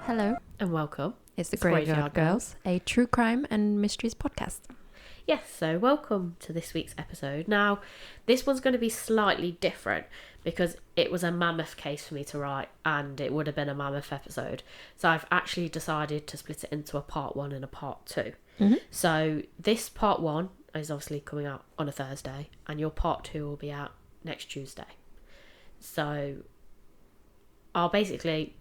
Hello, And welcome. it's the Graveyard Girls, a true crime and mysteries podcast. Yes, so welcome to this week's episode. Now, this one's going to be slightly different because it was a mammoth case for me to write and it would have been a mammoth episode. So I've actually decided to split it into a part 1 and a part 2. Mm-hmm. So this part 1 is obviously coming out on a Thursday and your part 2 will be out next Tuesday. So I'll basically...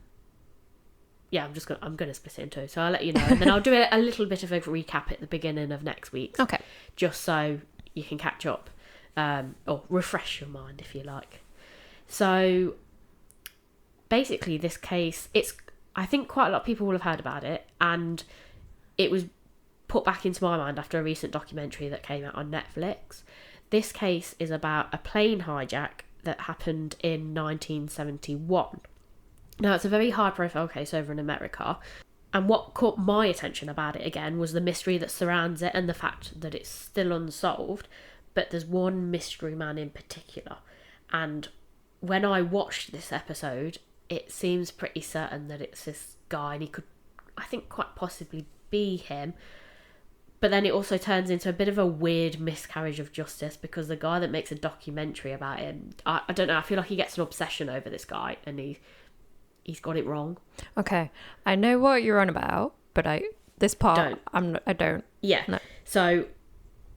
I'm gonna split it in two, so I'll let you know, and then I'll do a little bit of a recap at the beginning of next week. Okay. Just so you can catch up, or refresh your mind if you like. So basically, this case, I think quite a lot of people will have heard about it, and it was put back into my mind after a recent documentary that came out on Netflix. This case is about a plane hijack that happened in 1971. Now, it's a very high-profile case over in America, and what caught my attention about it again was the mystery that surrounds it and the fact that it's still unsolved, but there's one mystery man in particular. And when I watched this episode, it seems pretty certain that it's this guy, and he could, I think, quite possibly be him. But then it also turns into a bit of a weird miscarriage of justice because the guy that makes a documentary about him, I don't know, I feel like he gets an obsession over this guy, and he's got it wrong. Okay, I know what you're on about, but I don't. Yeah. No. So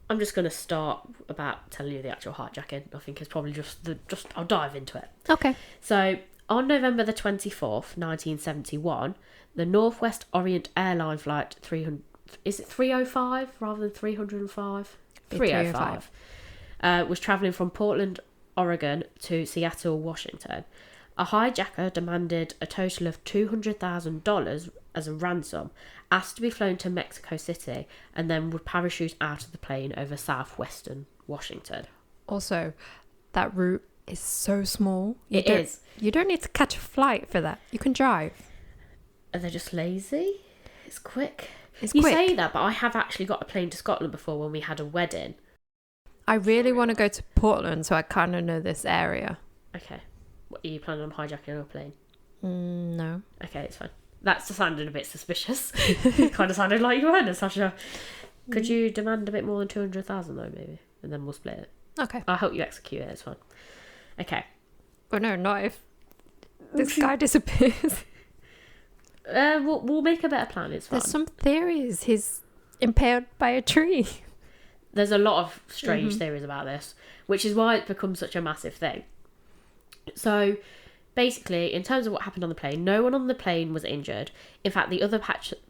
I'm just going to start about telling you the actual hijacking. I think it's probably just I'll dive into it. Okay. So on November the 24th, 1971, the Northwest Orient Airline flight 305 rather than 305? 305. Was travelling from Portland, Oregon to Seattle, Washington. A hijacker demanded a total of $200,000 as a ransom, asked to be flown to Mexico City, and then would parachute out of the plane over southwestern Washington. Also, that route is so small. It is. You don't need to catch a flight for that. You can drive. Are they just lazy? It's quick. It's you quick. say that, but I have actually got a plane to Scotland before when we had a wedding. I really want to go to Portland, so I kind of know this area. Okay. What, are you planning on hijacking a plane? No. Okay, it's fine. That sounded a bit suspicious. It kind of sounded like you were, Natasha. Could you demand a bit more than 200,000 though, maybe? And then we'll split it. Okay. I'll help you execute it, it's fine. Okay. But no, not if this guy disappears. We'll make a better plan, it's fine. There's some theories he's impaled by a tree. There's a lot of strange theories about this, which is why it's become such a massive thing. So, basically, in terms of what happened on the plane, no one on the plane was injured. In fact, the other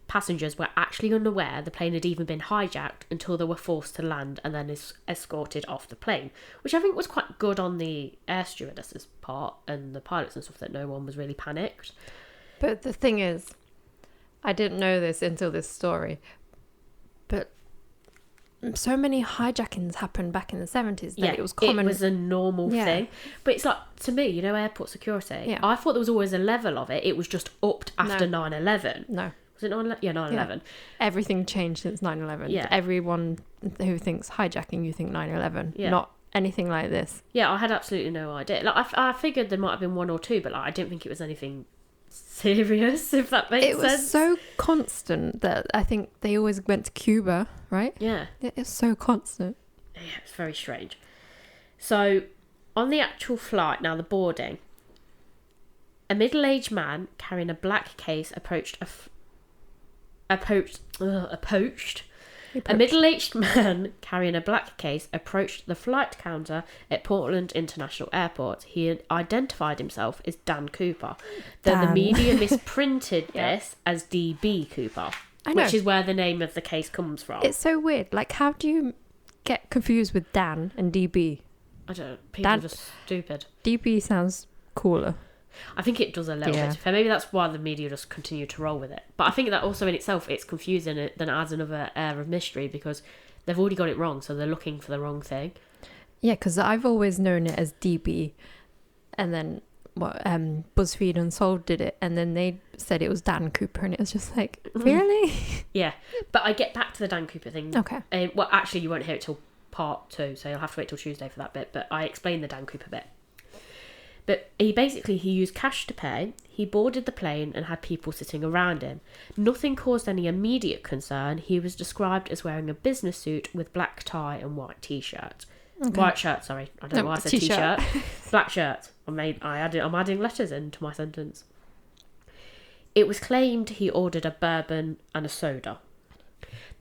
passengers were actually unaware the plane had even been hijacked until they were forced to land and then escorted off the plane, which I think was quite good on the air stewardess's part and the pilots and stuff, that no one was really panicked. But the thing is, I didn't know this until this story, but so many hijackings happened back in the 70s that it was common. It was a normal thing. But it's like, to me, airport security, I thought there was always a level of it. It was just upped after 9/11. No. Was it 9/11? Yeah, 9/11. Yeah. Everything changed since 9/11. Yeah. Everyone who thinks hijacking, you think 9/11. Yeah. Not anything like this. Yeah, I had absolutely no idea. Like, I figured there might have been one or two, but like, I didn't think it was anything serious, if that makes sense. It was so constant that I think they always went to Cuba, right? Yeah. It's so constant. Yeah, it's very strange. So, on the actual flight, now the boarding, a middle-aged man carrying a black case approached A middle-aged man carrying a black case approached the flight counter at Portland International Airport. He had identified himself as D.B.Cooper, though the media misprinted this as D.B.Cooper, which is where the name of the case comes from. It's so weird. Like, how do you get confused with Dan and D.B.? I don't know. People are just stupid. D.B. sounds cooler. I think it does a little bit. Maybe that's why the media just continue to roll with it. But I think that also in itself, it's confusing. It then adds another air of mystery because they've already got it wrong, so they're looking for the wrong thing. Yeah, because I've always known it as DB, and then BuzzFeed Unsolved did it, and then they said it was D.B.Cooper, and it was just like, really? Yeah, but I get back to the D.B.Cooper thing. Okay. Well, actually, you won't hear it till part 2, so you'll have to wait till Tuesday for that bit. But I explained the D.B.Cooper bit. But he used cash to pay. He boarded the plane and had people sitting around him. Nothing caused any immediate concern. He was described as wearing a business suit with black tie and white t-shirt. Okay. White shirt, sorry. I don't know why I said t-shirt. t-shirt. Black shirt. I'm adding letters into my sentence. It was claimed he ordered a bourbon and a soda.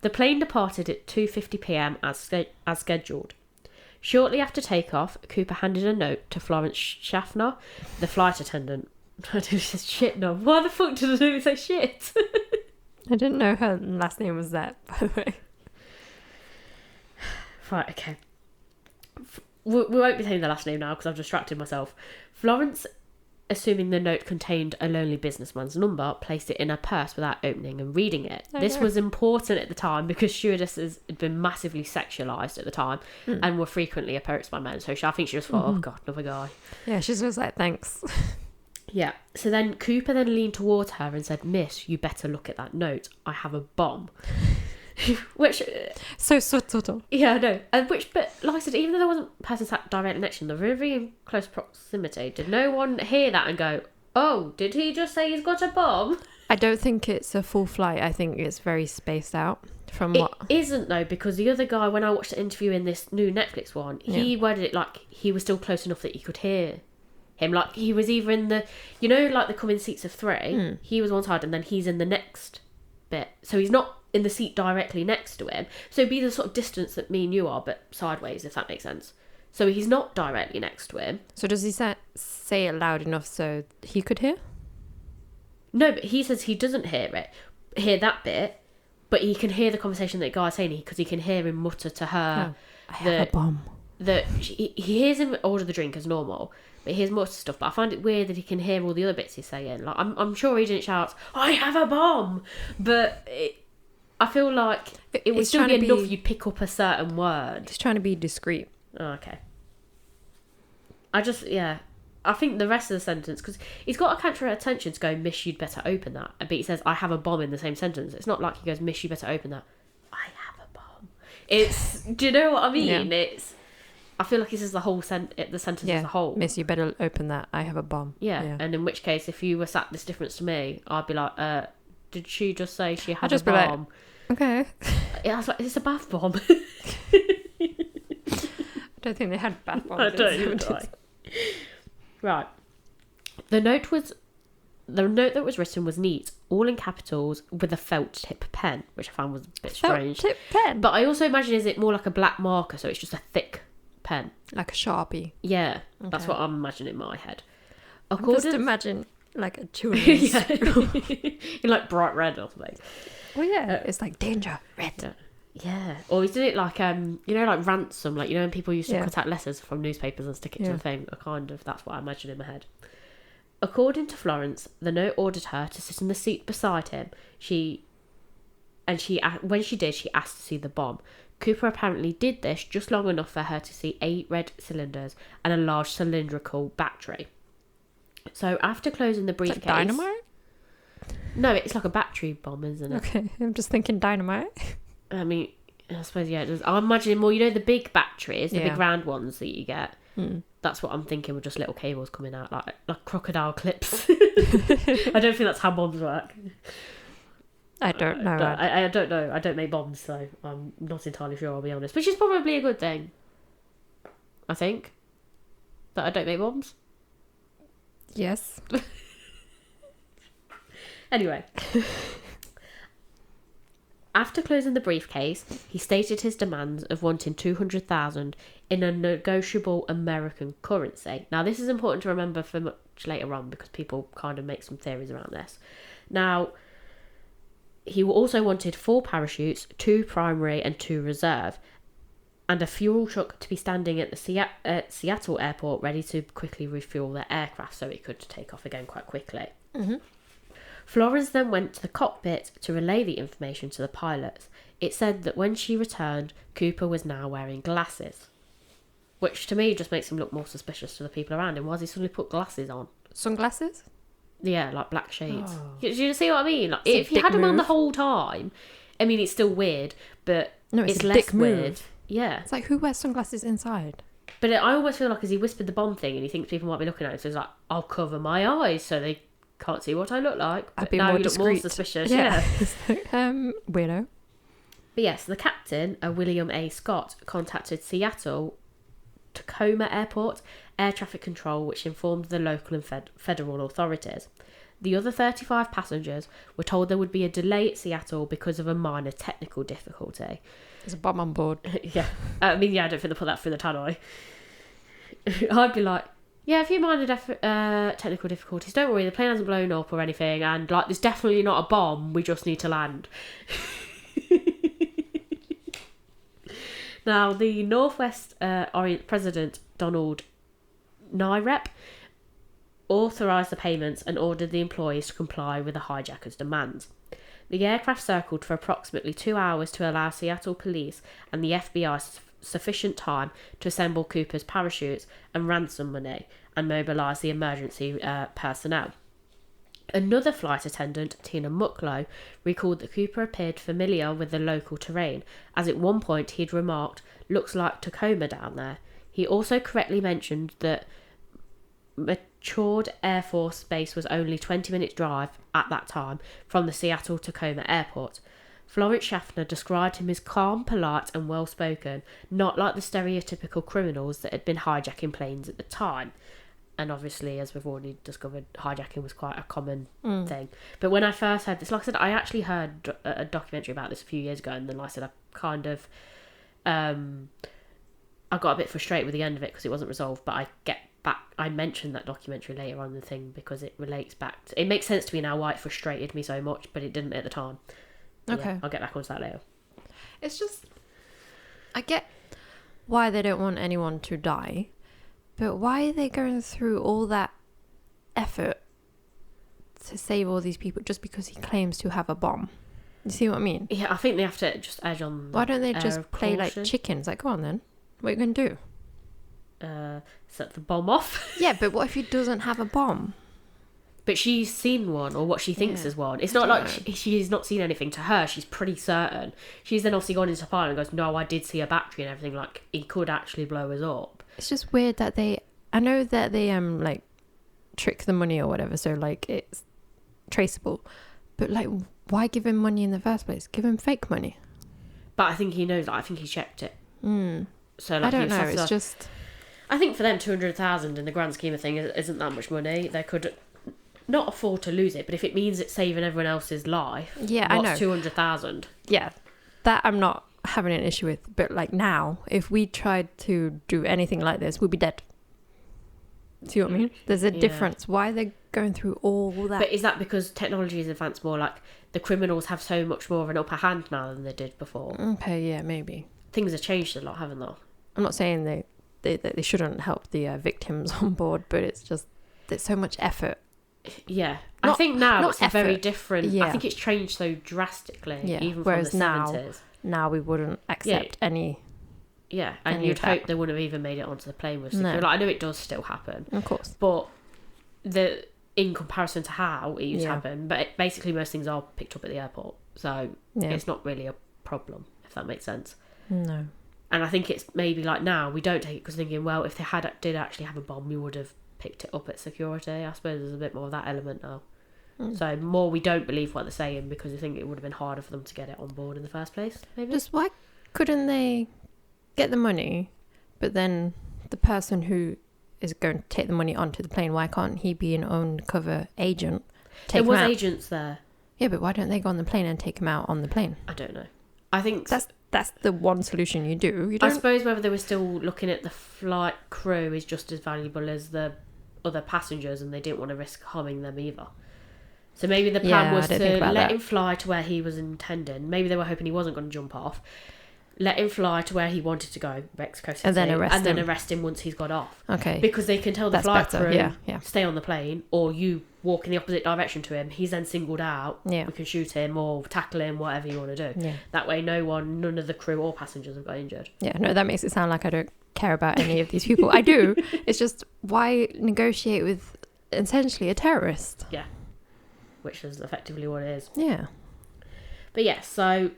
The plane departed at 2:50 p.m. as scheduled. Shortly after takeoff, Cooper handed a note to Florence Schaffner, the flight attendant. I just shit no. Why the fuck did I even say shit? I didn't know her last name was that, by the way. Right, okay. We won't be saying the last name now because I've distracted myself. Florence, assuming the note contained a lonely businessman's number, placed it in her purse without opening and reading it. This was important at the time because stewardesses had been massively sexualised at the time and were frequently approached by men. So I think she just thought, oh God, another guy. Yeah, she was like, thanks. Yeah. So then Cooper leaned towards her and said, "Miss, you better look at that note. I have a bomb." Which... so subtle. Yeah, I know. But like I said, even though there wasn't a person sat directly next to them, they're very in close proximity. Did no one hear that and go, "Oh, did he just say he's got a bomb?" I don't think it's a full flight. I think it's very spaced out from It isn't, though, because the other guy, when I watched the interview in this new Netflix one, he worded it like he was still close enough that he could hear him. Like, he was either in the... You know, like the coming seats of three? He was one side and then he's in the next bit. So he's not in the seat directly next to him. So it'd be the sort of distance that me and you are, but sideways, if that makes sense. So he's not directly next to him. So does he say it loud enough so he could hear? No, but he says he doesn't hear that bit, but he can hear the conversation that guy's saying because he can hear him mutter to her. I have a bomb. He hears him order the drink as normal, but he hears mutter stuff. But I find it weird that he can hear all the other bits he's saying. Like, I'm sure he didn't shout, "I have a bomb," but I feel like it would still be enough you'd pick up a certain word. He's trying to be discreet. Oh, okay. I think the rest of the sentence, because he's got to capture her attention to go, "Miss, you'd better open that." But he says, "I have a bomb" in the same sentence. It's not like he goes, "Miss, you better open that." I have a bomb. Do you know what I mean? Yeah. I feel like this is the whole the sentence as a whole. "Miss, you better open that. I have a bomb." Yeah. And in which case, if you were sat this difference to me, I'd be like, did she just say she had a bomb? Okay. Yeah, I was like, it's a bath bomb. I don't think they had bath bombs. I don't even know. Right. The note that was written was neat, all in capitals with a felt tip pen, which I found was a bit strange. Felt tip pen? But I also imagine is it more like a black marker, so it's just a thick pen. Like a Sharpie. Yeah, that's what I'm imagining in my head. Just imagine like a children's... in like bright red or something. Well, yeah, it's like danger, red. Yeah. Or is it like, like ransom, like, when people used to cut out letters from newspapers and stick it to the thing? That's what I imagine in my head. According to Florence, the note ordered her to sit in the seat beside him. When she did, she asked to see the bomb. Cooper apparently did this just long enough for her to see 8 red cylinders and a large cylindrical battery. So after closing the briefcase... Like dynamite? No, it's like a battery bomb, isn't it? Okay, I'm just thinking dynamite. I mean, I suppose, yeah, it does. I'm imagining more, the big batteries, the big round ones that you get. That's what I'm thinking, with just little cables coming out, like crocodile clips. I don't think that's how bombs work. I don't know. I don't know. I don't make bombs, so I'm not entirely sure, I'll be honest. Which is probably a good thing. I think. That I don't make bombs. Yes. Anyway. After closing the briefcase, he stated his demands of wanting $200,000 in a negotiable American currency. Now, this is important to remember for much later on because people kind of make some theories around this. Now, he also wanted 4 parachutes, 2 primary and 2 reserve, and a fuel truck to be standing at the Seattle airport ready to quickly refuel their aircraft so it could take off again quite quickly. Mm-hmm. Florence then went to the cockpit to relay the information to the pilots. It said that when she returned, Cooper was now wearing glasses, which to me just makes him look more suspicious to the people around him. Why has he suddenly put glasses on? Sunglasses? Yeah, like black shades. Oh. Do you see what I mean? Like, it's if you had him on the whole time, I mean, it's still weird, but no, it's less dick weird. Move. Yeah. It's like, who wears sunglasses inside? But I almost feel like as he whispered the bomb thing and he thinks people might be looking at him, so he's like, I'll cover my eyes so they can't see what I look like. But I'd be now more you look more discreet. suspicious. Yeah. Weirdo. But yes, the captain, William A. Scott, contacted Seattle Tacoma Airport Air Traffic Control, which informed the local and federal authorities. The other 35 passengers were told there would be a delay at Seattle because of a minor technical difficulty. There's a bomb on board. Yeah. I mean, yeah, I don't think they'll put that through the tannoy. I'd be like, yeah, a few minor technical difficulties. Don't worry, the plane hasn't blown up or anything, and like, there's definitely not a bomb. We just need to land. Now, the Northwest Orient President, Donald Nyrep, authorised the payments and ordered the employees to comply with the hijackers' demands. The aircraft circled for approximately 2 hours to allow Seattle police and the FBI sufficient time to assemble Cooper's parachutes and ransom money and mobilise the emergency personnel. Another flight attendant, Tina Mucklow, recalled that Cooper appeared familiar with the local terrain, as at one point he'd remarked, "Looks like Tacoma down there." He also correctly mentioned that matured Air Force Base was only 20 minutes drive at that time from the Seattle Tacoma Airport. Florence Schaffner described him as calm, polite and well-spoken, not like the stereotypical criminals that had been hijacking planes at the time. And obviously, as we've already discovered, hijacking was quite a common thing. But when I first heard this, like I said, I actually heard a documentary about this a few years ago, and then like I said, I kind of I got a bit frustrated with the end of it because it wasn't resolved, but I mentioned that documentary later on in the thing because it relates back to, it makes sense to me now why it frustrated me so much, but it didn't at the time. But Okay. yeah, I'll get back onto that later. It's just, I get why they don't want anyone to die, but why are they going through all that effort to save all these people just because he claims to have a bomb? You see what I mean? Yeah, I think they have to just edge on. Why don't they just of play like caution. chickens? Like, go on then. What are you going to do? Set the bomb off. Yeah, but what if he doesn't have a bomb? But she's seen one, or what she thinks Yeah. is one. It's I not don't like know. she's not seen anything. To her, she's pretty certain. She's then obviously gone into the pilot and goes, "No, I did see a battery and everything. Like, he could actually blow us up." It's just weird that I know that they like trick the money or whatever, so like it's traceable, but like why give him money in the first place? Give him fake money. But I think he knows. Like, I think he's checked it. So like, I don't he know. has It's to- just I think for them, 200,000 in the grand scheme of things isn't that much money. They could not afford to lose it, but if it means it's saving everyone else's life, Yeah, I know. what's 200,000? yeah, that I'm not having an issue with. But like now, if we tried to do anything like this, we'd be dead. See what I mean? There's a Yeah. difference. Why are they going through all that? But is that because technology has advanced more? Like, the criminals have so much more of an upper hand now than they did before. Okay, yeah, maybe. Things have changed a lot, haven't they? I'm not saying they shouldn't help the victims on board, but it's just there's so much effort. Yeah, I Not- think now not it's a very effort. different. I Yeah. think it's changed so drastically, Yeah, even whereas from the now- 70s. Now we wouldn't accept any. Yeah, and any you'd of that. hope they wouldn't have even made it onto the plane with No. security. Like, I know it does still happen, Of course. but in comparison to how it used to Yeah. happen, but basically most things are picked up at the airport, so Yeah. it's not really a problem, if that makes sense. No. And I think it's maybe like now we don't take it because thinking, well, if they did actually have a bomb, we would have picked it up at security. I suppose there's a bit more of that element now. So more we don't believe what they're saying because we think it would have been harder for them to get it on board in the first place. Maybe. Just why couldn't they get the money, but then the person who is going to take the money onto the plane, why can't he be an undercover agent? There Take was him out? agents there. Yeah, but why don't they go on the plane and take him out on the plane? I don't know. I think That's the one solution you do. You I don't. suppose whether they were still looking at the flight crew is just as valuable as the other passengers, and they didn't want to risk harming them either. So maybe the plan Yeah, was I didn't to think about let that. him fly to where he was intending. Maybe they were hoping he wasn't going to jump off. Let him fly to where he wanted to go, Mexico City, And then arrest him. once he's got off. Okay. Because they can tell the That's flight better, crew, yeah. stay on the plane, or you walk in the opposite direction to him. He's then singled out. Yeah. We can shoot him or tackle him, whatever you want to do. Yeah. That way, none of the crew or passengers have got injured. Yeah, no, that makes it sound like I don't care about any of these people. I do. It's just why negotiate with essentially a terrorist? Which is effectively what it is. Yeah. But yeah, so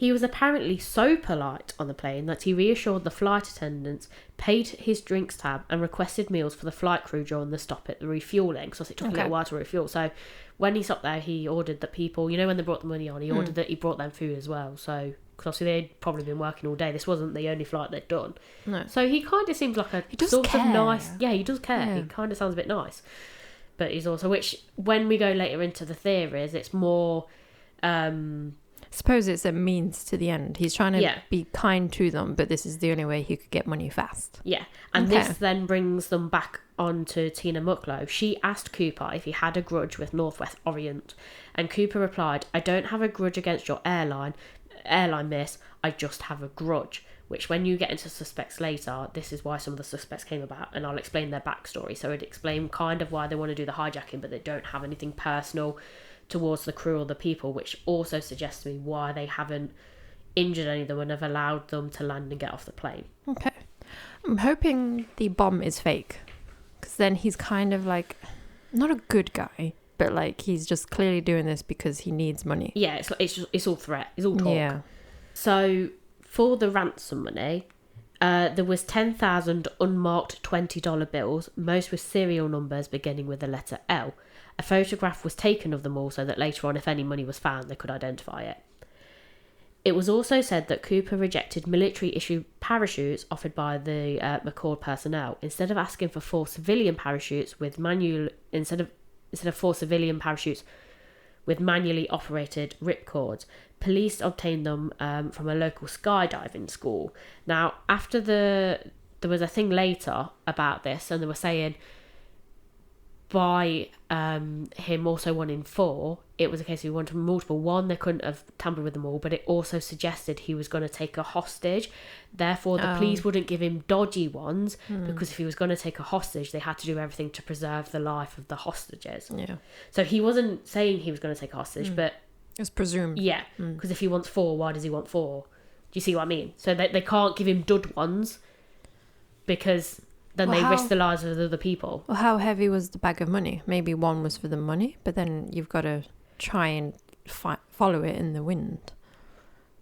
He was apparently so polite on the plane that he reassured the flight attendants, paid his drinks tab, and requested meals for the flight crew during the stop at the refuelling, because it took a little while to refuel. So when he stopped there, he ordered that people, you know, when they brought the money on, he ordered that he brought them food as well. So, because obviously they'd probably been working all day. This wasn't the only flight they'd done. No. So he kind of seems like a sort of nice... Yeah, he does care. Yeah. He kind of sounds a bit nice. But he's also... Which, when we go later into the theories, it's more... suppose it's a means to the end. He's trying to be kind to them, but this is the only way he could get money fast. Yeah, and this then brings them back on to Tina Mucklow. She asked Cooper if he had a grudge with Northwest Orient, and Cooper replied, "I don't have a grudge against your airline, miss. I just have a grudge." Which, when you get into suspects later, this is why some of the suspects came about, and I'll explain their backstory. So it explains kind of why they want to do the hijacking, but they don't have anything personal towards the crew or the people, which also suggests to me why they haven't injured any of them and have allowed them to land and get off the plane. Okay. I'm hoping the bomb is fake, because then he's kind of like, not a good guy, but like he's just clearly doing this because he needs money. Yeah, it's all threat. It's all talk. Yeah. So for the ransom money, there was 10,000 unmarked $20 bills, most with serial numbers beginning with the letter L. A photograph was taken of them all so that later on, if any money was found, they could identify it. It was also said that Cooper rejected military-issued parachutes offered by the McCord personnel. Instead of asking for 4 civilian parachutes with instead of 4 civilian parachutes with manually operated ripcords, police obtained them from a local skydiving school. Now, after there was a thing later about this, and they were saying by him also wanting 4, it was a case of he wanted multiple. 1, they couldn't have tampered with them all, but it also suggested he was going to take a hostage. Therefore, the police wouldn't give him dodgy ones, because if he was going to take a hostage, they had to do everything to preserve the life of the hostages. Yeah. So he wasn't saying he was going to take a hostage, but... It was presumed. Yeah, because if he wants 4, why does he want 4? Do you see what I mean? So they can't give him dud ones, because... then they risk the lives of other people. Well, how heavy was the bag of money? Maybe 1 was for the money, but then you've got to try and follow it in the wind.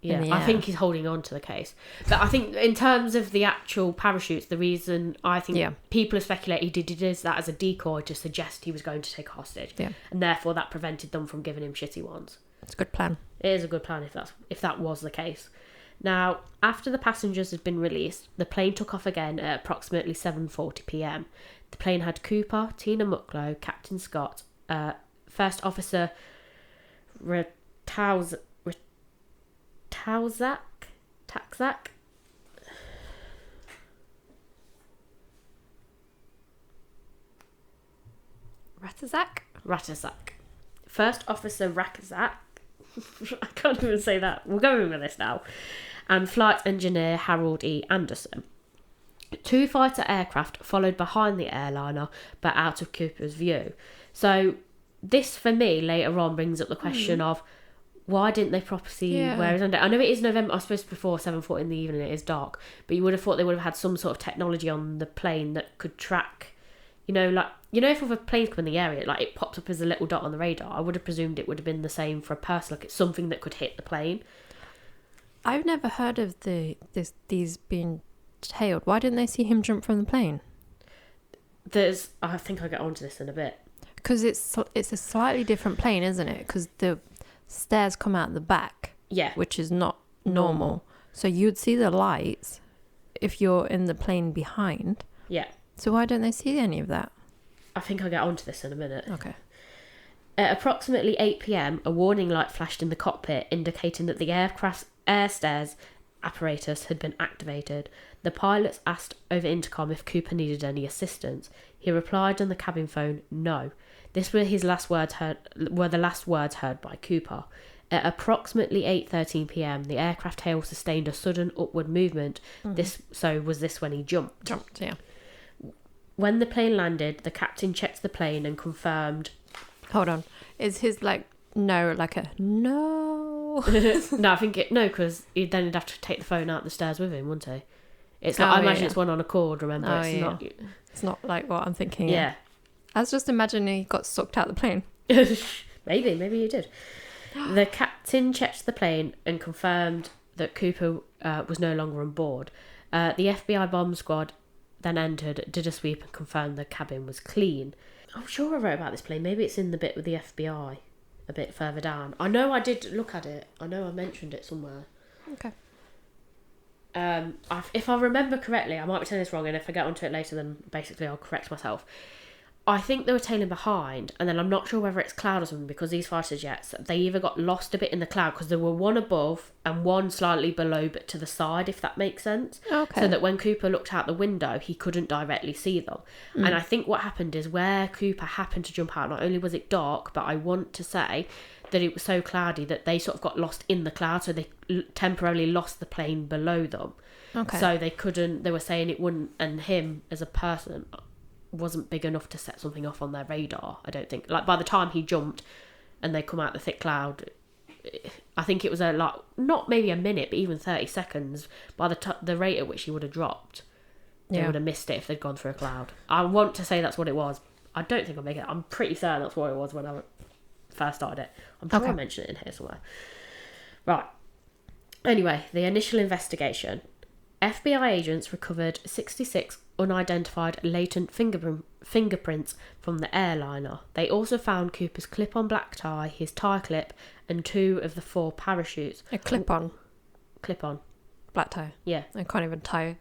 Yeah, I think he's holding on to the case. But I think in terms of the actual parachutes, the reason I think people have speculated he did that as a decoy to suggest he was going to take a hostage. Yeah. And therefore that prevented them from giving him shitty ones. It's a good plan. It is a good plan if that was the case. Now, after the passengers had been released, the plane took off again at approximately 7:40 p.m. The plane had Cooper, Tina Mucklow, Captain Scott, First Officer Taczak. Ratazak. First Officer Rakazak. I can't even say that. We'll go with this now. And Flight Engineer Harold E. Anderson. 2 fighter aircraft followed behind the airliner, but out of Cooper's view. So this, for me, later on brings up the question of why didn't they properly wear his under? I know it is November, I suppose before 7:40 in the evening, it is dark, but you would have thought they would have had some sort of technology on the plane that could track, if other planes come in the area, like it pops up as a little dot on the radar. I would have presumed it would have been the same for a person, like it's something that could hit the plane. I've never heard of these being tailed. Why didn't they see him jump from the plane? I think I'll get onto this in a bit. Because it's a slightly different plane, isn't it? Because the stairs come out the back. Yeah. Which is not normal. So you'd see the lights if you're in the plane behind. Yeah. So why don't they see any of that? I think I'll get onto this in a minute. Okay. At approximately 8 p.m, a warning light flashed in the cockpit indicating that the aircraft's air stairs apparatus had been activated. The pilots asked over intercom if Cooper needed any assistance. He replied on the cabin phone, no. This were the last words heard by Cooper. At approximately 8:13 p.m, the aircraft tail sustained a sudden upward movement. Was this when he jumped? Jumped, yeah. When the plane landed, the captain checked the plane and confirmed... Hold on. Is his, no, like a no? No, I think no, because he'd have to take the phone out the stairs with him, wouldn't he? It's like, I imagine it's one on a cord, remember? Not... It's not like what I'm thinking. Yeah. I was just imagining he got sucked out the plane. Maybe he did. The captain checked the plane and confirmed that Cooper was no longer on board. The FBI bomb squad then entered, did a sweep and confirmed the cabin was clean. I'm sure I wrote about this plane. Maybe it's in the bit with the FBI a bit further down. I know I did look at it. I know I mentioned it somewhere. Okay. If I remember correctly, I might be telling this wrong, and if I get onto it later, then basically I'll correct myself. I think they were tailing behind, and then I'm not sure whether it's cloud or something, because these fighter jets, they either got lost a bit in the cloud, because there were one above and one slightly below but to the side, if that makes sense. Okay. So that when Cooper looked out the window, he couldn't directly see them. And I think what happened is where Cooper happened to jump out, not only was it dark, but I want to say that it was so cloudy that they sort of got lost in the cloud, so they temporarily lost the plane below them. Okay. So they were saying it wouldn't, and him as a person wasn't big enough to set something off on their radar, I don't think. Like, by the time he jumped and they come out the thick cloud, I think it was not maybe a minute, but even 30 seconds. By the rate at which he would have dropped, they would have missed it if they'd gone through a cloud. I want to say that's what it was. I don't think I'll make it. I'm pretty certain that's what it was when I first started it. I'm sure I mentioned it in here somewhere. Right. Anyway, the initial investigation. FBI agents recovered 66 unidentified latent fingerprints from the airliner. They also found Cooper's clip-on black tie, his tie clip, and 2 of the 4 parachutes. A clip-on? Clip-on. Black tie? Yeah. I can't even tie.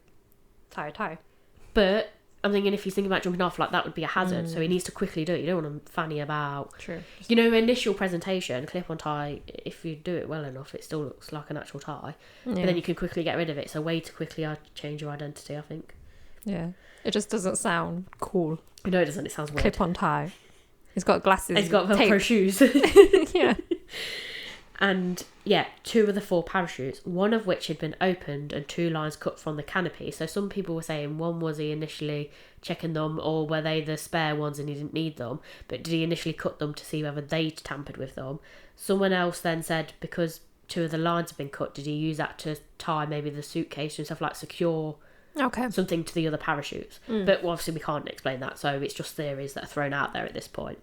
But I'm thinking if he's thinking about jumping off, like, that would be a hazard, so he needs to quickly do it. You don't want to fanny about. True. You know, initial presentation, clip-on tie, if you do it well enough, it still looks like an actual tie. Yeah. But then you can quickly get rid of it. It's a way to quickly change your identity, I think. Yeah. It just doesn't sound cool. No, it doesn't. It sounds weird. Clip-on tie. He's got glasses. He's got Velcro shoes. Yeah. And, 2 of the 4 parachutes, one of which had been opened and 2 lines cut from the canopy. So some people were saying, one, was he initially checking them, or were they the spare ones and he didn't need them? But did he initially cut them to see whether they'd tampered with them? Someone else then said, because 2 of the lines had been cut, did he use that to tie maybe the suitcase and stuff, like secure something to the other parachutes? But obviously we can't explain that, so it's just theories that are thrown out there at this point.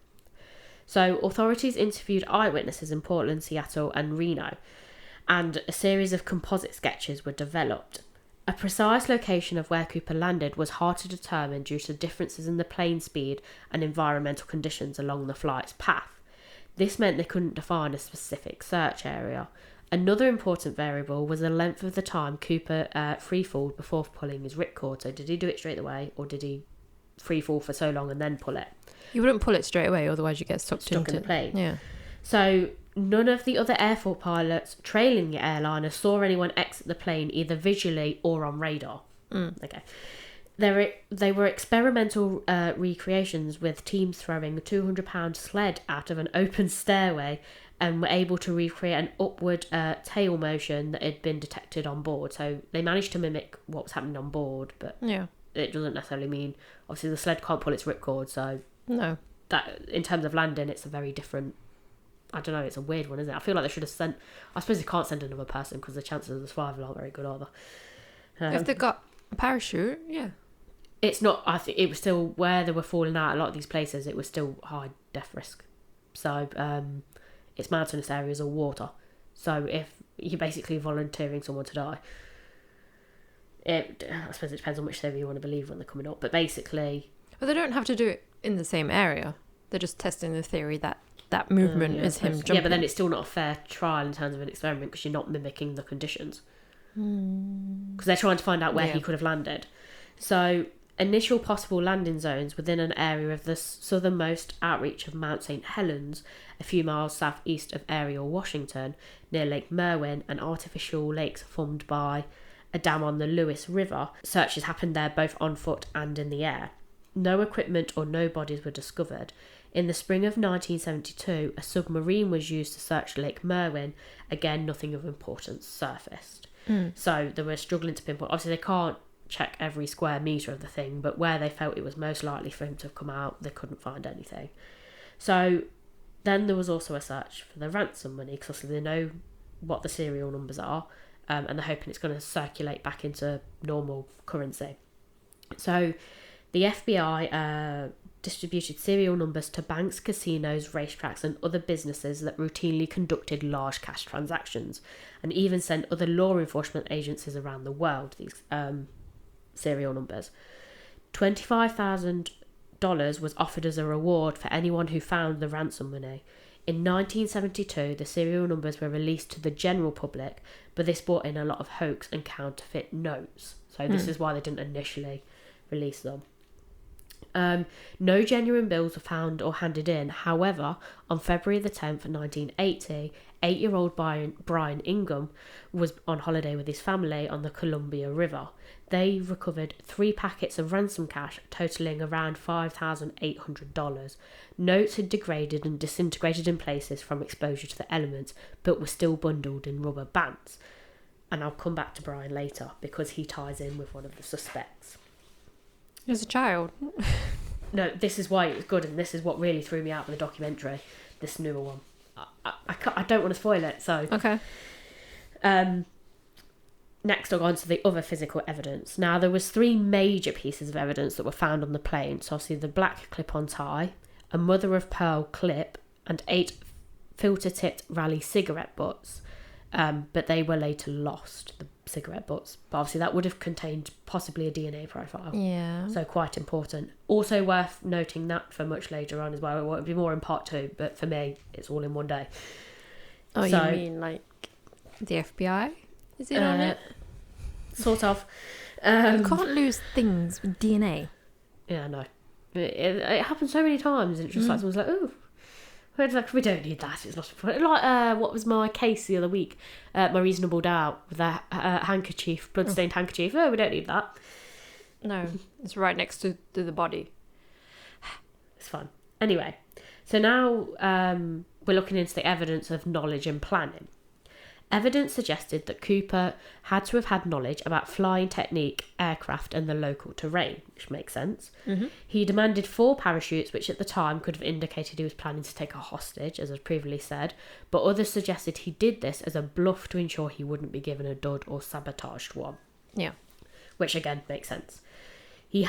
So authorities interviewed eyewitnesses in Portland, Seattle and Reno, and a series of composite sketches were developed. A precise location of where Cooper landed was hard to determine due to differences in the plane speed and environmental conditions along the flight's path. This meant they couldn't define a specific search area. Another important variable was the length of the time Cooper freefalled before pulling his ripcord. So did he do it straight away, or did he freefall for so long and then pull it? You wouldn't pull it straight away, otherwise you get stuck in the plane. Yeah. So none of the other Air Force pilots trailing the airliner saw anyone exit the plane either visually or on radar. Okay. They were experimental recreations with teams throwing a 200-pound sled out of an open stairway and were able to recreate an upward tail motion that had been detected on board. So they managed to mimic what was happening on board, but it doesn't necessarily mean... Obviously, the sled can't pull its ripcord, so... No. That, in terms of landing, it's a very different... I don't know, it's a weird one, isn't it? I feel like they should have sent... I suppose they can't send another person because the chances of the survival aren't very good, are they? If they've got a parachute, yeah. It's not... I think it was still... Where they were falling out, a lot of these places, it was still high death risk. So, it's mountainous areas or water. So, if you're basically volunteering someone to die... I suppose it depends on which theory you want to believe when they're coming up. But basically... But they don't have to do it in the same area. They're just testing the theory that movement is him jumping. Yeah, but then it's still not a fair trial in terms of an experiment because you're not mimicking the conditions. Because they're trying to find out where he could have landed. So, initial possible landing zones within an area of the southernmost outreach of Mount St. Helens, a few miles southeast of Ariel, Washington, near Lake Merwin, and artificial lakes formed by a dam on the Lewis River. Searches happened there both on foot and in the air. No equipment or no bodies were discovered. In the spring of 1972, a submarine was used to search Lake Merwin. Again, nothing of importance surfaced. So they were struggling to pinpoint. Obviously, they can't check every square metre of the thing, but where they felt it was most likely for him to have come out, they couldn't find anything. So then there was also a search for the ransom money, because they know what the serial numbers are, and they're hoping it's going to circulate back into normal currency. So the FBI distributed serial numbers to banks, casinos, racetracks, and other businesses that routinely conducted large cash transactions, and even sent other law enforcement agencies around the world these serial numbers. $25,000 was offered as a reward for anyone who found the ransom money. In 1972, the serial numbers were released to the general public, but this brought in a lot of hoax and counterfeit notes. So this is why they didn't initially release them. No genuine bills were found or handed in. However, on February the 10th, 1980, 8-year-old Brian Ingham was on holiday with his family on the Columbia River. They recovered 3 packets of ransom cash totaling around $5,800. Notes had degraded and disintegrated in places from exposure to the elements, but were still bundled in rubber bands. And I'll come back to Brian later because he ties in with one of the suspects. As a child. No, this is why it was good, and this is what really threw me out of the documentary, this newer one. I don't want to spoil it, so... Okay. Next, I'll go on to the other physical evidence. Now, there was 3 major pieces of evidence that were found on the plane. So, obviously, the black clip-on tie, a mother-of-pearl clip, and 8 filter-tipped Raleigh cigarette butts. But they were later lost, the cigarette butts. But obviously that would have contained possibly a DNA profile. Yeah. So quite important. Also worth noting that for much later on as well. It won't be more in part 2, but for me, it's all in one day. Oh, so, you mean like the FBI? Is it on it? Sort of. You can't lose things with DNA. Yeah, no. It happens so many times, and it's just like someone's like, oh, we don't need that. It's not important. Like, what was my case the other week? My reasonable doubt with that handkerchief, bloodstained handkerchief. Oh, we don't need that. No, it's right next to the body. It's fun. Anyway, so now we're looking into the evidence of knowledge and planning. Evidence suggested that Cooper had to have had knowledge about flying technique, aircraft, and the local terrain, which makes sense. Mm-hmm. He demanded 4 parachutes, which at the time could have indicated he was planning to take a hostage, as I previously said, but others suggested he did this as a bluff to ensure he wouldn't be given a dud or sabotaged one. Yeah. Which again makes sense. He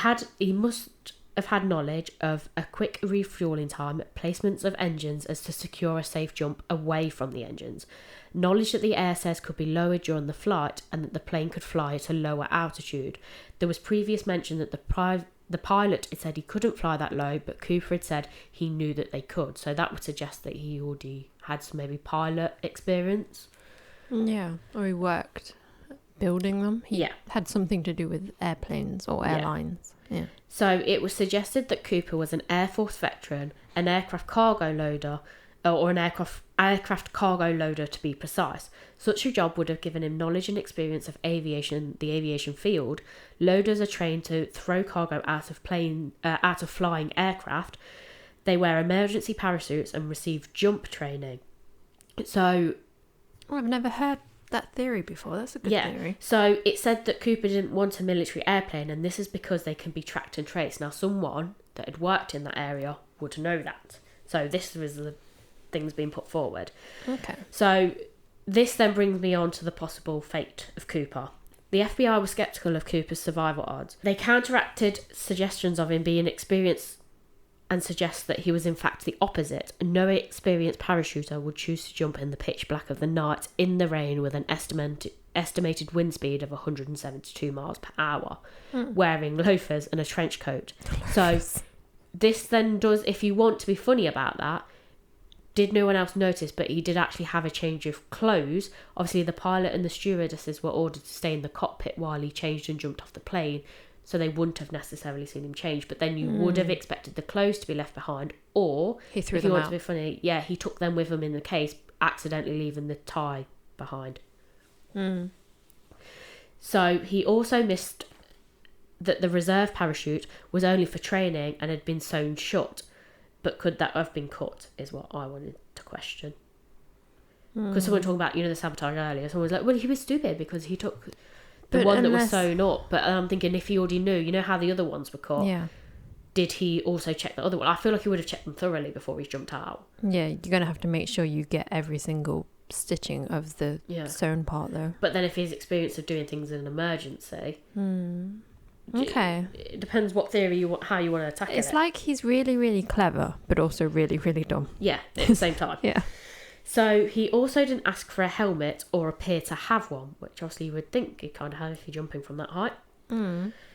must have had knowledge of a quick refueling time, placements of engines as to secure a safe jump away from the engines, knowledge that the air sails could be lowered during the flight and that the plane could fly at a lower altitude. There was previous mention that the pilot had said he couldn't fly that low, but Cooper had said he knew that they could. So that would suggest that he already had some maybe pilot experience. Yeah, or he worked building them. He had something to do with airplanes or airlines. Yeah. So it was suggested that Cooper was an Air Force veteran, an aircraft cargo loader, or an aircraft cargo loader to be precise. Such a job would have given him knowledge and experience of the aviation field. Loaders are trained to throw cargo out of flying aircraft. They wear emergency parachutes and receive jump training. So, I've never heard that theory before. That's a good theory. So it said that Cooper didn't want a military airplane, and this is because they can be tracked and traced. Now, someone that had worked in that area would know that. So this was the things being put forward. Okay. So this then brings me on to the possible fate of Cooper. The FBI was sceptical of Cooper's survival odds. They counteracted suggestions of him being experienced and suggest that he was in fact the opposite. No experienced parachuter would choose to jump in the pitch black of the night in the rain with an estimated wind speed of 172 miles per hour, wearing loafers and a trench coat. So this then does, if you want to be funny about that, did no one else notice, but he did actually have a change of clothes. Obviously, the pilot and the stewardesses were ordered to stay in the cockpit while he changed and jumped off the plane, so they wouldn't have necessarily seen him change. But then you would have expected the clothes to be left behind, or he threw if them you want out. to be funny, he took them with him in the case, accidentally leaving the tie behind. So he also missed that the reserve parachute was only for training and had been sewn shut. But could that have been cut, is what I wanted to question. Because someone talking about, the sabotage earlier, someone was like, well, he was stupid because he took the one that was sewn up. But I'm thinking, if he already knew, how the other ones were cut, did he also check the other one? I feel like he would have checked them thoroughly before he jumped out. Yeah, you're going to have to make sure you get every single stitching of the sewn part, though. But then if his experience of doing things in an emergency, Okay. It depends what theory how you want to tackle it. It's like he's really, really clever, but also really, really dumb. Yeah, at the same time. Yeah. So he also didn't ask for a helmet or appear to have one, which obviously you would think he'd kind of have if you're jumping from that height.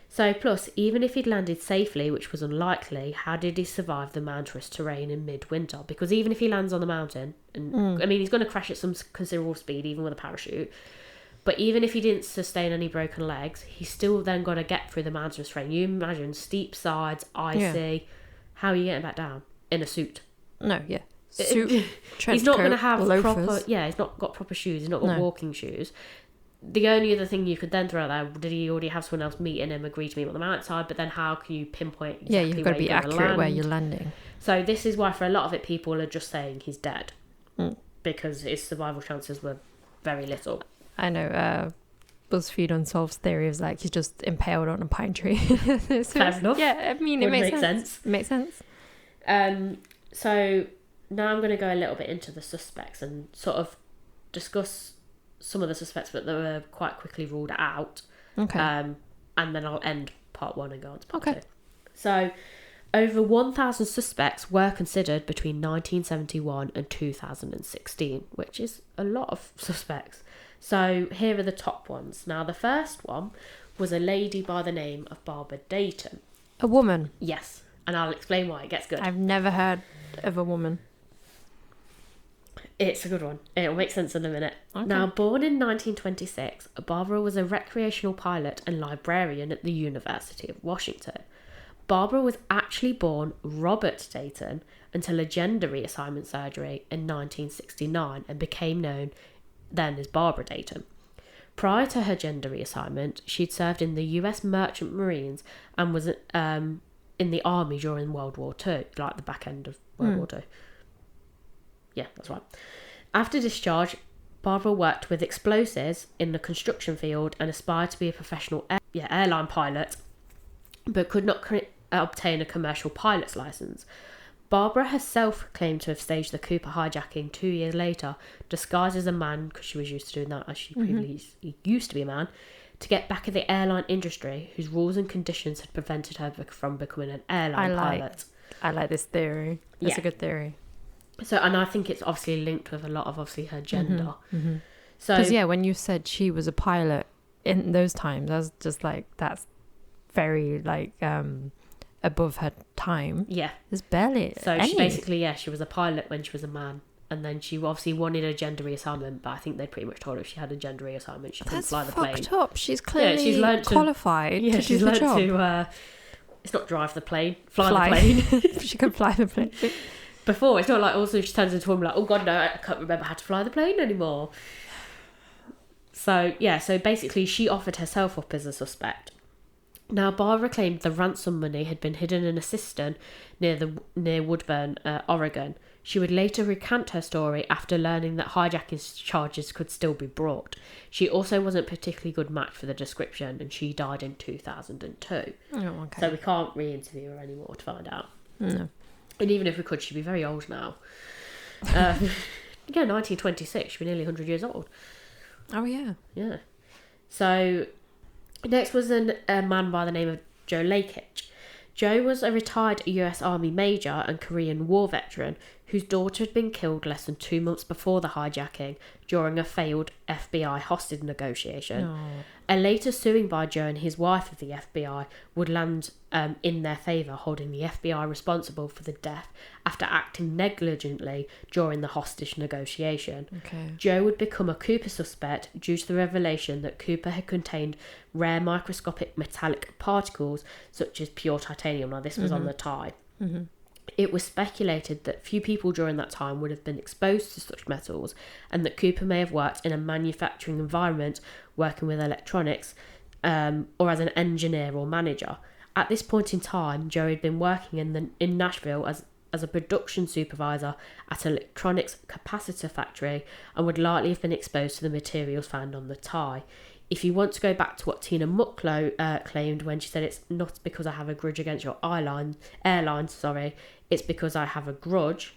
So plus, even if he'd landed safely, which was unlikely, how did he survive the mountainous terrain in midwinter? Because even if he lands on the mountain, and I mean, he's going to crash at some considerable speed, even with a parachute. But even if he didn't sustain any broken legs, he's still then got to get through the mountainous terrain. You imagine steep sides, icy. How are you getting back down in a suit? No, yeah. Suit, trench He's not going to coat, have loafers. proper. Yeah, he's not got proper shoes. He's not got walking shoes. The only other thing you could then throw out there, did he already have someone else meeting him, agree to meet him on the mountainside? But then how can you pinpoint exactly You've got to be accurate where you're landing. So this is why for a lot of it, people are just saying he's dead. Because his survival chances were very little. I know, BuzzFeed Unsolved's theory is like he's just impaled on a pine tree. Fair enough. Yeah, I mean, it Would makes make sense. It makes sense. So now I'm going to go a little bit into the suspects and sort of discuss some of the suspects that were quite quickly ruled out. Okay. And then I'll end part 1 and go on to part 2. Okay. So over 1,000 suspects were considered between 1971 and 2016, which is a lot of suspects. So here are the top ones. Now, the first one was a lady by the name of Barbara Dayton. A woman. Yes, and I'll explain why it gets good. I've never heard of a woman. It's a good one. It'll make sense in a minute. Okay. Now, born in 1926, Barbara was a recreational pilot and librarian at the University of Washington. Barbara was actually born Robert Dayton until a gender reassignment surgery in 1969 and became known then as Barbara Dayton. Prior to her gender reassignment, she'd served in the US Merchant Marines and was in the army during World War II, like the back end of World War II. Yeah, that's right. After discharge, Barbara worked with explosives in the construction field and aspired to be a professional airline pilot, but could not obtain a commercial pilot's license. Barbara herself claimed to have staged the Cooper hijacking 2 years later, disguised as a man, because she was used to doing that as she previously used to be a man, to get back at the airline industry, whose rules and conditions had prevented her from becoming an airline pilot. I like this theory. That's a good theory. So, and I think it's obviously linked with a lot of obviously her gender. So, Because when you said she was a pilot in those times, I was just like, that's very like above her time. Yeah. There's barely So any. she basically, she was a pilot when she was a man. And then she obviously wanted a gender reassignment, but I think they pretty much told her if she had a gender reassignment, she couldn't fly the plane. That's fucked up. She's clearly she's learnt qualified to she's do the learnt job. to, it's not drive the plane, fly. the plane. She can fly the plane. Before, it's not like also she turns into a woman like, oh God, no, I can't remember how to fly the plane anymore. So, so basically she offered herself up as a suspect. Now, Barbara claimed the ransom money had been hidden in a cistern near Woodburn, Oregon. She would later recant her story after learning that hijacking charges could still be brought. She also wasn't a particularly good match for the description, and she died in 2002. Oh, okay. So we can't re-interview her anymore to find out. No. And even if we could, she'd be very old now. 1926, she'd be nearly 100 years old. Oh, yeah. Yeah. So next was a man by the name of Joe Lakich. Joe was a retired US Army major and Korean War veteran whose daughter had been killed less than 2 months before the hijacking during a failed FBI hostage negotiation. Oh. A later suing by Joe and his wife of the FBI would land in their favour, holding the FBI responsible for the death after acting negligently during the hostage negotiation. Okay. Joe would become a Cooper suspect due to the revelation that Cooper had contained rare microscopic metallic particles such as pure titanium. Now, this was on the tie. It was speculated that few people during that time would have been exposed to such metals, and that Cooper may have worked in a manufacturing environment working with electronics or as an engineer or manager. At this point in time, Joe had been working in Nashville as a production supervisor at an electronics capacitor factory and would likely have been exposed to the materials found on the tie. If you want to go back to what Tina Mucklow claimed when she said, it's not because I have a grudge against your airline, it's because I have a grudge.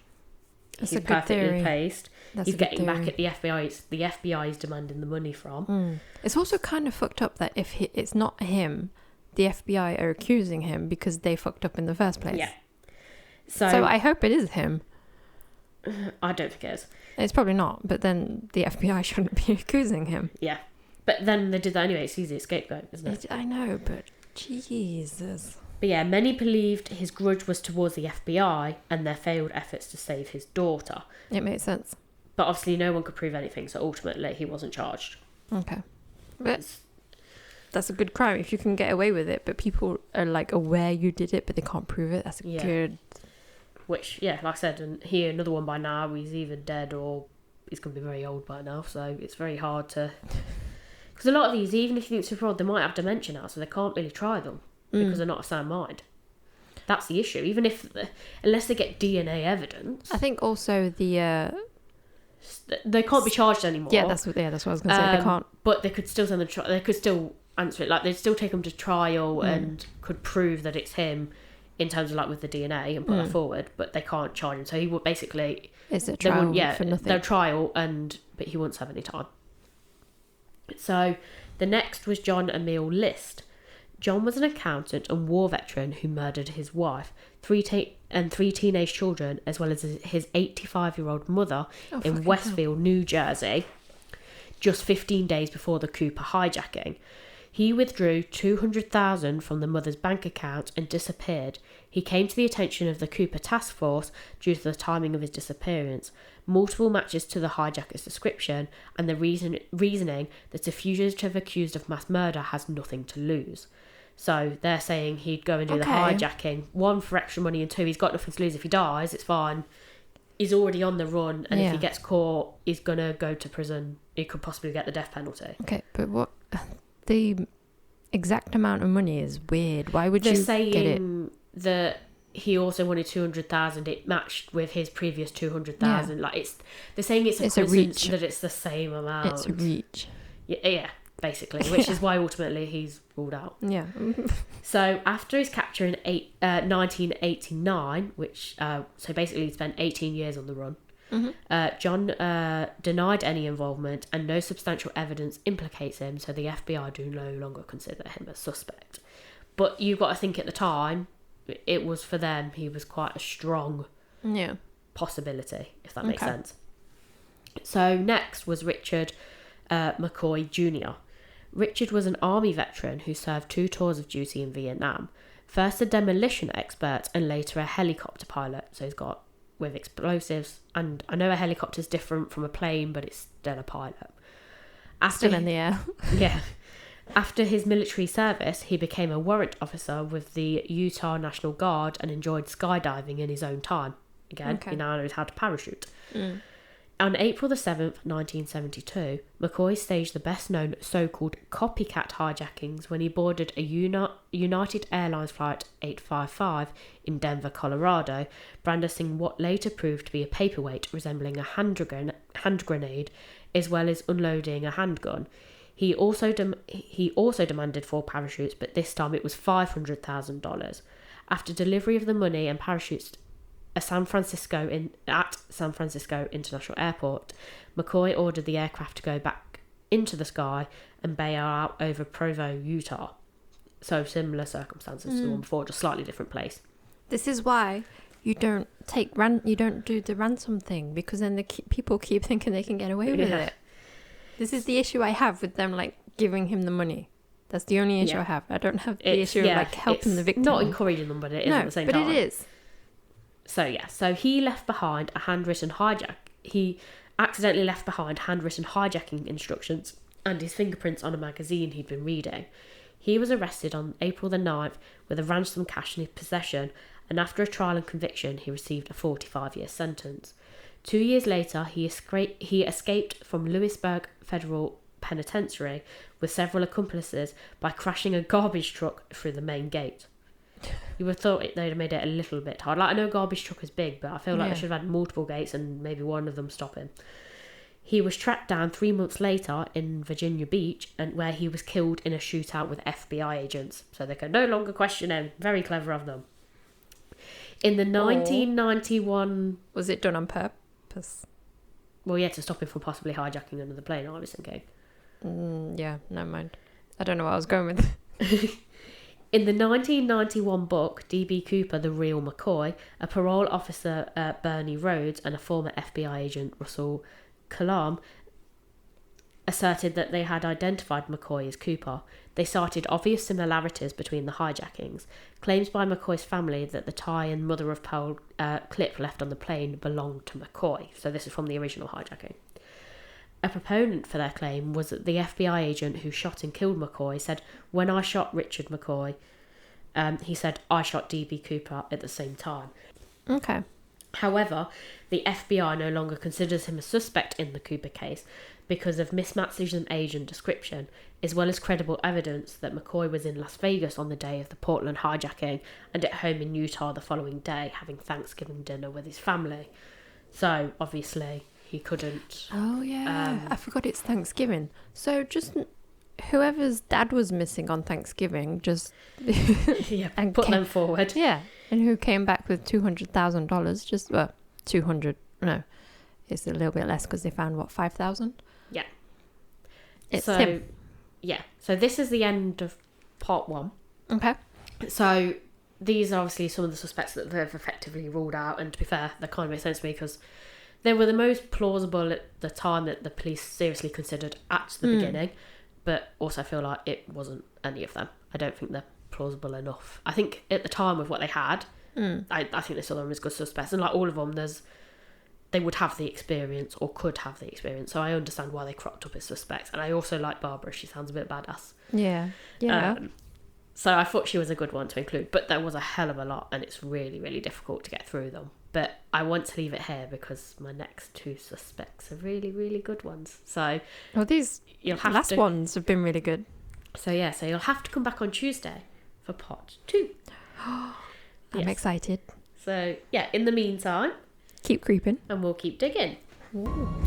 That's He's a good theory. Placed. That's He's a good getting back theory. at the FBI. It's the FBI is demanding the money from. It's also kind of fucked up that if it's not him, the FBI are accusing him because they fucked up in the first place. Yeah. So I hope it is him. I don't think it is. It's probably not, but then the FBI shouldn't be accusing him. Yeah. But then they did that anyway. It's easy to scapegoat, isn't it? I know, but Jesus. But yeah, many believed his grudge was towards the FBI and their failed efforts to save his daughter. It makes sense. But obviously no one could prove anything, so ultimately he wasn't charged. Okay. But that's a good crime if you can get away with it, but people are like aware you did it, but they can't prove it. That's a good... Which, yeah, like I said, and here another one by now, he's either dead or he's going to be very old by now, so it's very hard to... Because a lot of these, even if you think it's fraud, they might have dementia now, so they can't really try them because they're not of sound mind. That's the issue. Even if... Unless they get DNA evidence... I think also the... They can't be charged anymore. Yeah, that's what I was going to say. They can't... But they could still send them... They could still answer it. Like, they'd still take them to trial and could prove that it's him... in terms of like with the DNA and put that forward, but they can't charge him. So he would basically... It's a trial for nothing. Their trial, but he won't serve any time. So the next was John Emil List. John was an accountant and war veteran who murdered his wife, three teenage children, as well as his 85-year-old mother in Westfield, New Jersey, just 15 days before the Cooper hijacking. He withdrew $200,000 from the mother's bank account and disappeared. He came to the attention of the Cooper task force due to the timing of his disappearance, multiple matches to the hijacker's description, and the reasoning that a fugitive accused of mass murder has nothing to lose. So they're saying he'd go and do the hijacking, one, for extra money, and two, he's got nothing to lose. If he dies, it's fine. He's already on the run, and if he gets caught, he's going to go to prison. He could possibly get the death penalty. Okay, but what... The exact amount of money is weird. Why would you get it? They're saying that he also wanted 200,000. It matched with his previous 200,000. Like they're saying it's a coincidence that it's the same amount. It's a reach. Yeah, basically, which is why ultimately he's ruled out. Yeah. So after his capture in 1989, which so basically he spent 18 years on the run. John denied any involvement and no substantial evidence implicates him, so the FBI do no longer consider him a suspect. But you've got to think at the time, it was for them, he was quite a strong possibility, if that makes sense. So next was Richard McCoy Jr. Richard was an army veteran who served 2 tours of duty in Vietnam. First a demolition expert and later a helicopter pilot, so he's got with explosives, and I know a helicopter is different from a plane, but it's still a pilot. Still in the air. Yeah. After his military service, he became a warrant officer with the Utah National Guard and enjoyed skydiving in his own time. Again, he now knows how to parachute. On April the 7th, 1972, McCoy staged the best-known so-called copycat hijackings when he boarded a United Airlines Flight 855 in Denver, Colorado, brandishing what later proved to be a paperweight resembling a hand grenade, as well as unloading a handgun. He also demanded 4 parachutes, but this time it was $500,000. After delivery of the money and parachutes at San Francisco International Airport, McCoy ordered the aircraft to go back into the sky and bail out over Provo, Utah. So similar circumstances to the one before, just slightly different place. This is why you don't do the ransom thing, because then people keep thinking they can get away with it. This is the issue I have with them, like giving him the money. That's the only issue I have. I don't have the issue of like helping the victim. Not encouraging them, but it is at the same time. No, but it is. So he left behind a handwritten He accidentally left behind handwritten hijacking instructions and his fingerprints on a magazine he'd been reading. He was arrested on April the 9th with a ransom cash in his possession, and after a trial and conviction, he received a 45-year sentence. 2 years later, he escaped from Lewisburg Federal Penitentiary with several accomplices by crashing a garbage truck through the main gate. You would have thought they'd have made it a little bit hard. Like, I know a garbage truck is big, but I feel like they should have had multiple gates and maybe one of them stop him. He was tracked down 3 months later in Virginia Beach, and where he was killed in a shootout with FBI agents. So they can no longer question him. Very clever of them. In the 1991... Was it done on purpose? Well, yeah, to stop him from possibly hijacking another plane, I was thinking. Yeah, never mind. I don't know what I was going with. In the 1991 book, D.B.Cooper, The Real McCoy, a parole officer, Bernie Rhodes, and a former FBI agent, Russell Kalam, asserted that they had identified McCoy as Cooper. They cited obvious similarities between the hijackings. Claims by McCoy's family that the tie and mother-of-pearl clip left on the plane belonged to McCoy. So this is from the original hijacking. A proponent for their claim was that the FBI agent who shot and killed McCoy said, "When I shot Richard McCoy," he said, "I shot D.B. Cooper at the same time." Okay. However, the FBI no longer considers him a suspect in the Cooper case because of mismatches in age and description, as well as credible evidence that McCoy was in Las Vegas on the day of the Portland hijacking and at home in Utah the following day having Thanksgiving dinner with his family. So, obviously, he couldn't... Oh, yeah. I forgot it's Thanksgiving. So just whoever's dad was missing on Thanksgiving, just... yeah, and put them forward. Yeah. And who came back with $200,000, just... Well, 200... No. It's a little bit less because they found, what, 5,000? Yeah. It's so, him. Yeah. So this is the end of part 1. Okay. So these are obviously some of the suspects that they've effectively ruled out. And to be fair, that kind of makes sense to me because they were the most plausible at the time that the police seriously considered at the beginning. But also I feel like it wasn't any of them. I don't think they're plausible enough. I think at the time of what they had, I think they saw them as good suspects. And like all of them, they would have the experience or could have the experience. So I understand why they cropped up as suspects. And I also like Barbara. She sounds a bit badass. Yeah. Yeah. So I thought she was a good one to include. But there was a hell of a lot and it's really, really difficult to get through them. But I want to leave it here because my next 2 suspects are really, really good ones. So Well, these last ones have been really good. So yeah, so you'll have to come back on Tuesday for part 2. I'm excited. So yeah, in the meantime... Keep creeping. And we'll keep digging. Ooh.